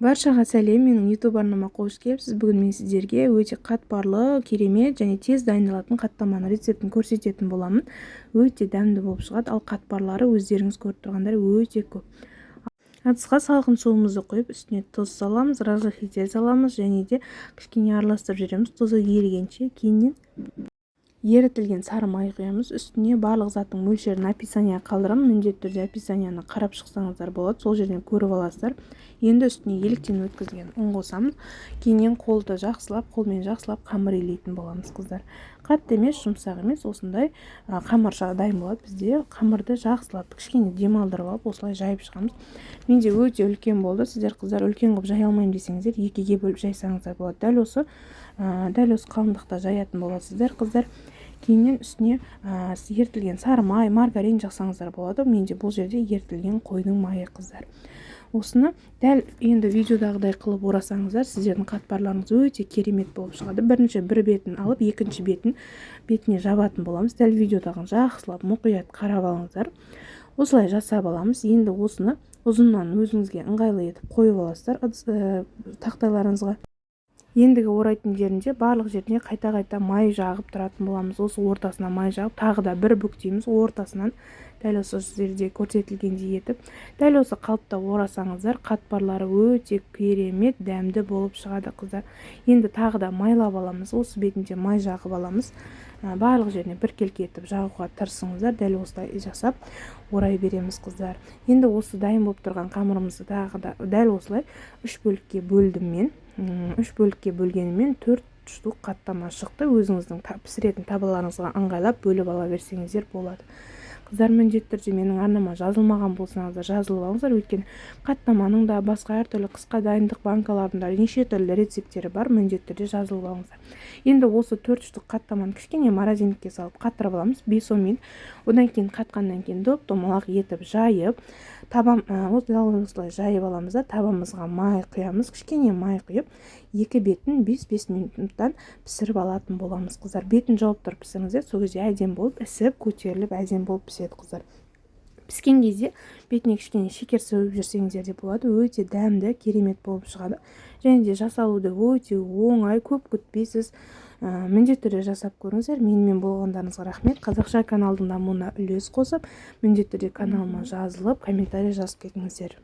Баршаға сәлем, менің YouTube арнама қош келіпсіз. Бүгін мен сіздерге өте қатпарлы, керемет және тез дайындалатын қаттаманы рецептін көрсететін боламын. Өте дәмді болып шығады, ал қатпарлары өздеріңіз көріп тұрғандар өте көп. Ыдысқа салқын суымызды құйып, үстіне тұз саламыз, разрыхлитель саламыз және де кішкене араластырып жібереміз. Тұзы ерігенше кейіннен ерітілген сары май құямыз. Үстіне барлық заттың мөлшерін описание қалдырамын. Міндетті түрде описанияны қарап шықсаңыздар болады, сол жерден көріп аласыздар. Енді үстіне еліктен өткізген ұн қосамыз. Кейіннен қолмен жақсылап қамыр илейтін боламыз, қыздар. Қатты емес, жұмсақ емес, осындай қамырша дайын болады. Бізде қамырды жақсылап кішкене демалдырып алып, осылай жайып шығамыз. Менде өте үлкен болды. Сіздер қыздар үлкен қылып жай алмаймын десеңіздер, екіге бөліп жайсаңыздар болады. Дәл осы қалыңдықта жаятын боласыздар, қыздар. Кейіннен үстіне ерітілген сары май, маргарин жақсаңыздар болады. Менде бұл жерде ерітілген қойдың майы, қыздар. Осыны дәл енді видеодағыдай қылып орасаңыздар, сіздердің қатпарларыңыз өте керемет болып шығады. Бірінші бір бетін алып, екінші бетіне жабатын боламыз. Дәл видеодағын жақсылап мұқият қарап алыңыздар. Осылай жасап аламыз. Енді осыны ұзыннан өзіңізге ыңғайлы етіп қойып аласыздар тақтайларыңызға. Ендігі орайтын жерінде барлық жеріне қайта май жағып тұратын боламыз. Осы ортасына май жағып, тағы да бір бүктейміз. Ортасынан дәл осы жерде көрсетілгендей етіп, дәл осы қалыпта орасаңыздар, қатпарлары өте керемет, дәмді болып шығады, қыздар. Енді тағы да майлап аламыз. Осы бетінде май жағып аламыз. Барлық жеріне біркелкі етіп жағуға тырысыңыздар. Дәл осылай жасап орай береміз, қыздар. Енді осы дайын болып тұрған қамырымызды тағы да дәл осылай 3 бөлікке бөлдім мен. 3 бөлікке бөлгенімен 4 штук қаттама шықты. Өзіңіздің пісіретін табаларыңызға ыңғайлап бөліп ала берсеңіздер болады. Қыздар, міндетті түрде менің арнама жазылмаған болсаңыздар жазылып алыңыздар. Өйткені қаттаманың да басқа әртүрлі қысқа дайындық банкаларында неше түрлі рецепттері бар. Міндетті түрде жазылып алыңыздар. Енді осы 4 штук қаттаманы кішкене морозилькаге салып қаттырып аламыз 5-10 минут. Одан кейін қатқаннан кейін доп-домалақ етіп жайып, осылай жайып аламыз да табамызға май құямыз. Кішкене май құйып, екі бетін 5-5 минуттан пісіріп алатын боламыз, қыздар. Бетін жауып тұрып пісіріңіздер, сол кезде әдем болып ісіп, көтеріліп, әдем болып піседі, қыздар. Піскен кезде бетіне кішкене шекер сәуіп жүрсеңіздер де болады. Өте дәмді, керемет болып шығады. Және де жасалуды өте оңай, көп күтпейсіз. Міндетті түрде жасап көріңіздер. Менімен болғандарыңызға рахмет. Қазақша каналдың дамуына үлес қосып, міндетті түрде каналыма жазылып, комментарий жазып кетіңіздер.